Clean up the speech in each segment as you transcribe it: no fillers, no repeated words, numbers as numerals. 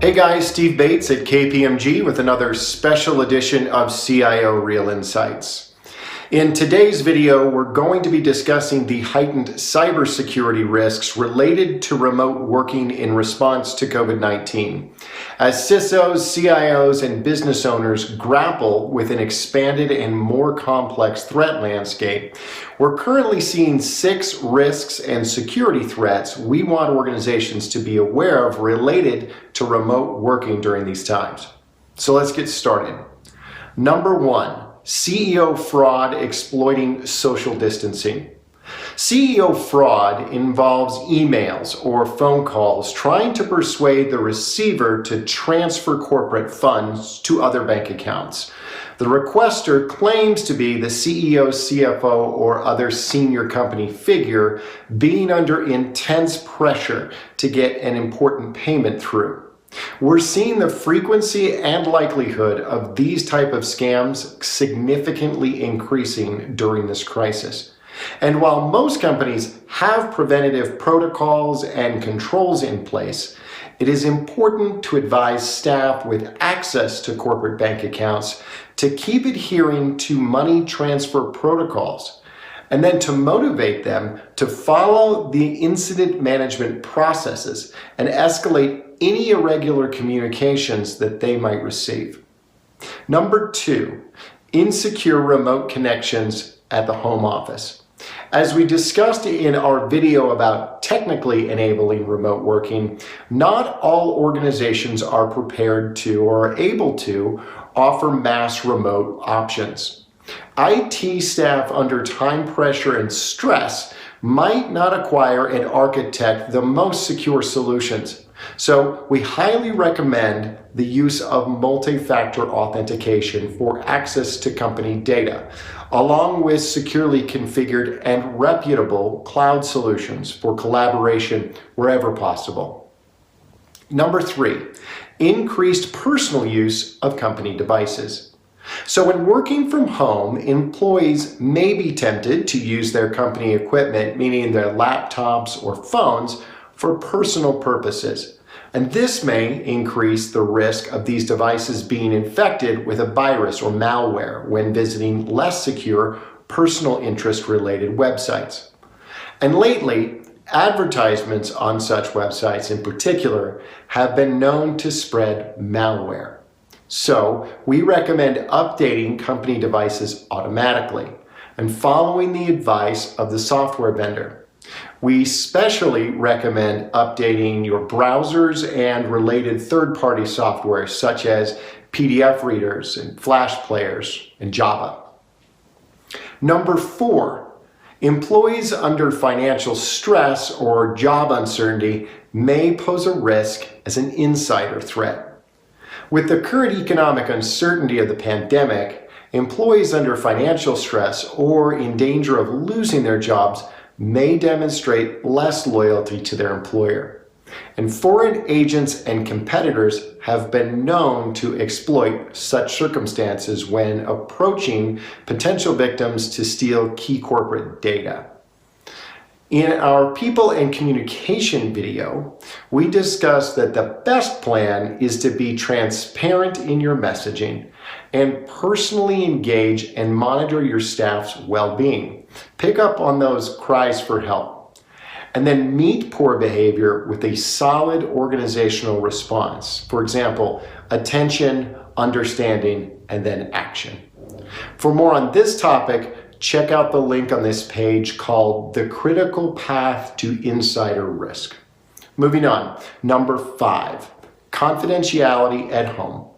Hey guys, Steve Bates at KPMG with another special edition of CIO Real Insights. In today's video, we're going to be discussing the heightened cybersecurity risks related to remote working in response to COVID-19. As CISOs, CIOs, and business owners grapple with an expanded and more complex threat landscape, we're currently seeing 6 risks and security threats we want organizations to be aware of related to remote working during these times. So let's get started. Number 1. CEO fraud exploiting social distancing. CEO fraud involves emails or phone calls trying to persuade the receiver to transfer corporate funds to other bank accounts. The requester claims to be the CEO, CFO, or other senior company figure being under intense pressure to get an important payment through. We're seeing the frequency and likelihood of these type of scams significantly increasing during this crisis. And while most companies have preventative protocols and controls in place, it is important to advise staff with access to corporate bank accounts to keep adhering to money transfer protocols, and then to motivate them to follow the incident management processes and escalate any irregular communications that they might receive. Number 2, insecure remote connections at the home office. As we discussed in our video about technically enabling remote working, not all organizations are prepared to or are able to offer mass remote options. IT staff under time pressure and stress might not acquire and architect the most secure solutions. So we highly recommend the use of multi-factor authentication for access to company data, along with securely configured and reputable cloud solutions for collaboration wherever possible. Number 3, increased personal use of company devices. So when working from home, employees may be tempted to use their company equipment, meaning their laptops or phones, for personal purposes. And this may increase the risk of these devices being infected with a virus or malware when visiting less secure personal interest-related websites. And lately, advertisements on such websites in particular have been known to spread malware. So we recommend updating company devices automatically and following the advice of the software vendor. We especially recommend updating your browsers and related third-party software such as PDF readers and Flash players and Java. Number 4, employees under financial stress or job uncertainty may pose a risk as an insider threat. With the current economic uncertainty of the pandemic, employees under financial stress or in danger of losing their jobs may demonstrate less loyalty to their employer. And foreign agents and competitors have been known to exploit such circumstances when approaching potential victims to steal key corporate data. In our People and Communication video, we discussed that the best plan is to be transparent in your messaging and personally engage and monitor your staff's well-being. Pick up on those cries for help, and then meet poor behavior with a solid organizational response. For example, attention, understanding, and then action. For more on this topic, check out the link on this page called The Critical Path to Insider Risk. Moving on, number 5, confidentiality at home.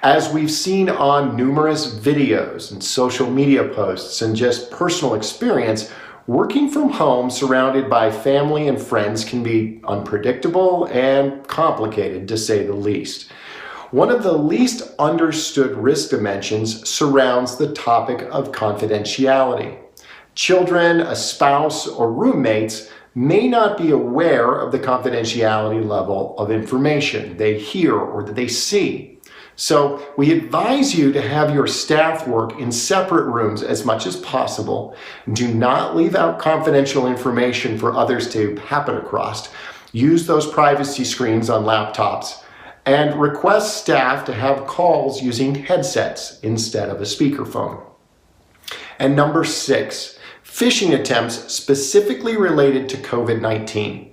As we've seen on numerous videos and social media posts and just personal experience, working from home surrounded by family and friends can be unpredictable and complicated, to say the least. One of the least understood risk dimensions surrounds the topic of confidentiality. Children, a spouse, or roommates may not be aware of the confidentiality level of information they hear or that they see. So we advise you to have your staff work in separate rooms as much as possible. Do not leave out confidential information for others to happen across. Use those privacy screens on laptops and request staff to have calls using headsets instead of a speakerphone. And number 6, phishing attempts specifically related to COVID-19.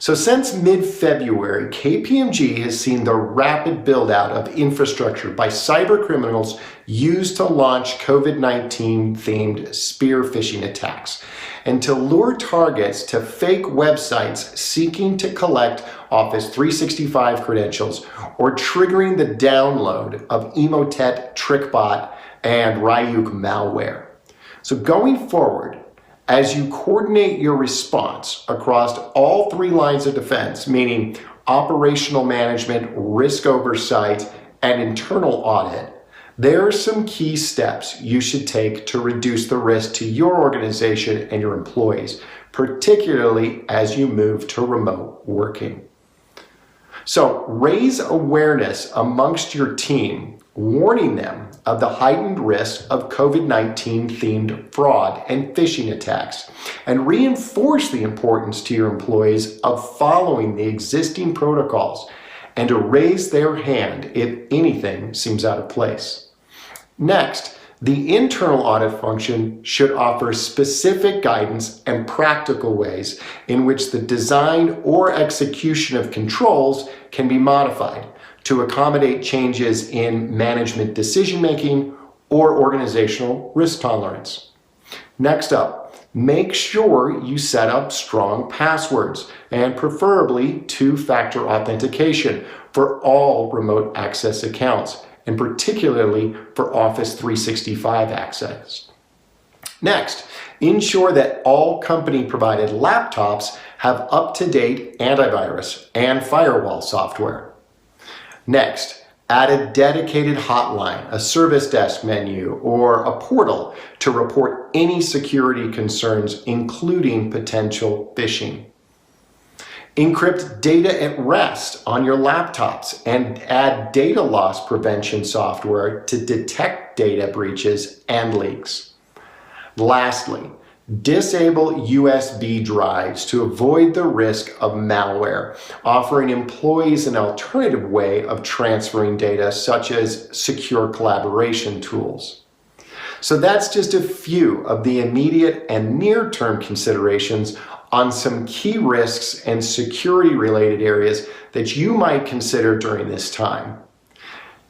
So since mid-February, KPMG has seen the rapid build-out of infrastructure by cyber criminals used to launch COVID-19 themed spear phishing attacks and to lure targets to fake websites seeking to collect Office 365 credentials or triggering the download of Emotet, TrickBot, and Ryuk malware. So going forward, as you coordinate your response across all 3 lines of defense, meaning operational management, risk oversight, and internal audit, there are some key steps you should take to reduce the risk to your organization and your employees, particularly as you move to remote working. So raise awareness amongst your team, warning them of the heightened risk of COVID-19 themed fraud and phishing attacks, and reinforce the importance to your employees of following the existing protocols and to raise their hand if anything seems out of place. Next, the internal audit function should offer specific guidance and practical ways in which the design or execution of controls can be modified to accommodate changes in management decision-making or organizational risk tolerance. Next up, make sure you set up strong passwords and preferably 2-factor authentication for all remote access accounts, and particularly for Office 365 access. Next, ensure that all company-provided laptops have up-to-date antivirus and firewall software. Next, add a dedicated hotline, a service desk menu, or a portal to report any security concerns, including potential phishing. Encrypt data at rest on your laptops and add data loss prevention software to detect data breaches and leaks. Lastly, disable USB drives to avoid the risk of malware, offering employees an alternative way of transferring data, such as secure collaboration tools. So that's just a few of the immediate and near-term considerations on some key risks and security-related areas that you might consider during this time.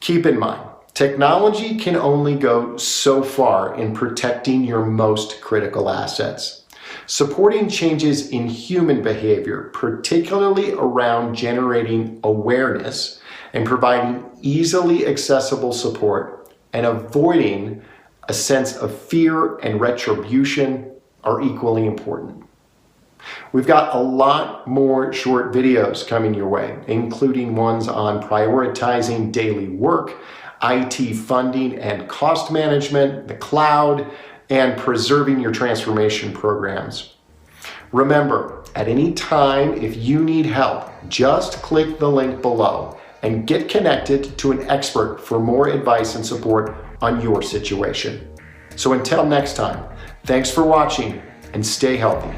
Keep in mind, technology can only go so far in protecting your most critical assets. Supporting changes in human behavior, particularly around generating awareness and providing easily accessible support and avoiding a sense of fear and retribution are equally important. We've got a lot more short videos coming your way, including ones on prioritizing daily work, IT funding and cost management, the cloud, and preserving your transformation programs. Remember, at any time, if you need help, just click the link below and get connected to an expert for more advice and support on your situation. So until next time, thanks for watching and stay healthy.